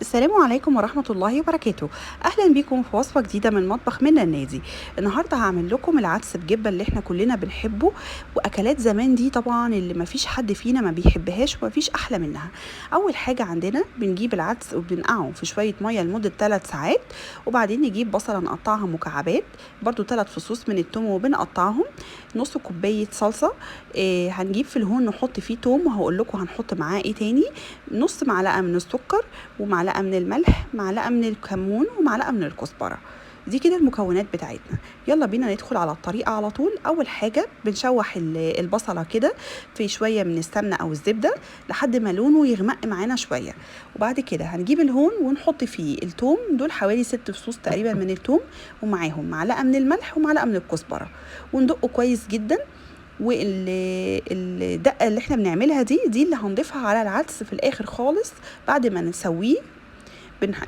السلام عليكم ورحمة الله وبركاته. أهلا بيكم في وصفة جديدة من مطبخ من النادي. النهاردة هعمل لكم العدس بجبة اللي احنا كلنا بنحبه، وأكلات زمان دي طبعا اللي مفيش حد فينا ما بيحبهاش ومفيش أحلى منها. أول حاجة عندنا بنجيب العدس وبنقعه في شوية مية لمدة 3 ساعات، وبعدين نجيب بصلة نقطعها مكعبات، برضو 3 فصوص من التوم وبنقطعهم، نص كوباية صلصة. هنجيب في الهون نحط فيه توم، وهقول لكم هنحط معاه ايه تاني. نص معلقة من السكر، ومعلقه من الملح، معلقه من الكمون، ومعلقه من الكزبره. دي كده المكونات بتاعتنا. يلا بينا ندخل على الطريقه على طول. اول حاجه بنشوح البصله كده في شويه من السمنه او الزبده لحد ما لونه يغمق معانا شويه، وبعد كده هنجيب الهون ونحط فيه الثوم. دول حوالي 6 فصوص تقريبا من الثوم، ومعاهم معلقه من الملح ومعلقه من الكزبره، وندقه كويس جدا. والدقه اللي احنا بنعملها دي اللي هنضيفها على العدس في الاخر خالص بعد ما نسويه.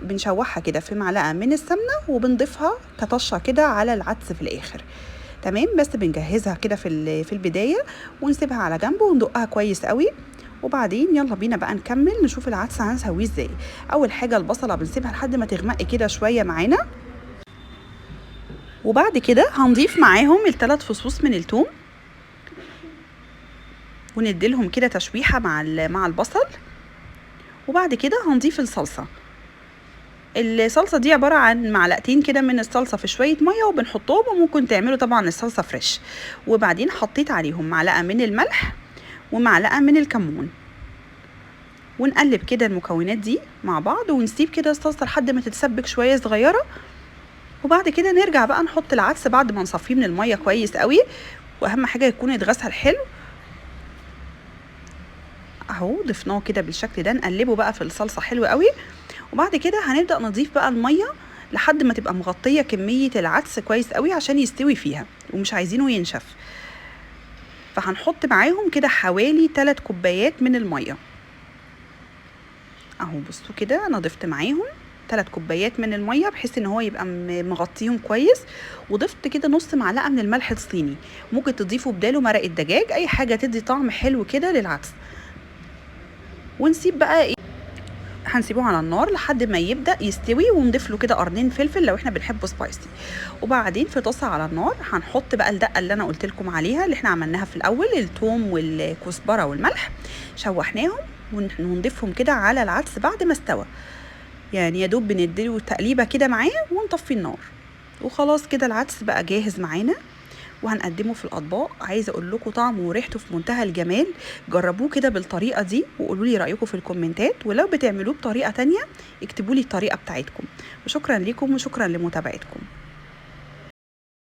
بنشوحها كده في معلقه من السمنه وبنضيفها كطشه كده على العدس في الاخر. تمام، بس بنجهزها كده في البدايه ونسيبها على جنب وندقها كويس قوي. وبعدين يلا بينا بقى نكمل نشوف العدس هنسويه ازاي. اول حاجه البصله بنسيبها لحد ما تغمق كده شويه معانا، وبعد كده هنضيف معاهم ال3 فصوص من الثوم ونديلهم كده تشويحه مع البصل. وبعد كده هنضيف الصلصه دي عباره عن معلقتين كده من الصلصه في شويه ميه وبنحطهم، وممكن تعملوا طبعا الصلصه فريش. وبعدين حطيت عليهم معلقه من الملح ومعلقه من الكمون، ونقلب كده المكونات دي مع بعض ونسيب كده الصلصه لحد ما تتسبك شويه صغيره. وبعد كده نرجع بقى نحط العدس بعد ما نصفيه من الميه كويس قوي، واهم حاجه يكون يتغسل حلو. اهو ضفناه كده بالشكل ده، نقلبه بقى في الصلصه حلو قوي. وبعد كده هنبدأ نضيف بقى المية لحد ما تبقى مغطية كمية العدس كويس قوي عشان يستوي فيها، ومش عايزينه ينشف. فهنحط معاهم كده حوالي 3 كوبايات من المية. اهو بصوا كده انا ضفت معاهم 3 كوبايات من المية بحيث ان هو يبقى مغطيهم كويس. وضفت كده نص معلقة من الملح الصيني، ممكن تضيفوا بداله مرق الدجاج، اي حاجة تدي طعم حلو كده للعدس. ونسيب بقى هنسيبه على النار لحد ما يبدا يستوي، ونضيف له كده قرنين فلفل لو احنا بنحبه سبايسي. وبعدين في طاسه على النار هنحط بقى الدقه اللي انا قلت لكم عليها اللي احنا عملناها في الاول، الثوم والكزبره والملح، شوحناهم ونضيفهم كده على العدس بعد ما استوى. يعني يا دوب بنديله تقليبه كده معاه ونطفي النار، وخلاص كده العدس بقى جاهز معانا وهنقدمه في الاطباق. عايزه اقول لكم طعمه وريحته في منتهى الجمال. جربوه كده بالطريقه دي وقولوا لي رايكم في الكومنتات، ولو بتعملوه بطريقه تانية اكتبوا لي الطريقه بتاعتكم. وشكرا لكم وشكرا لمتابعتكم.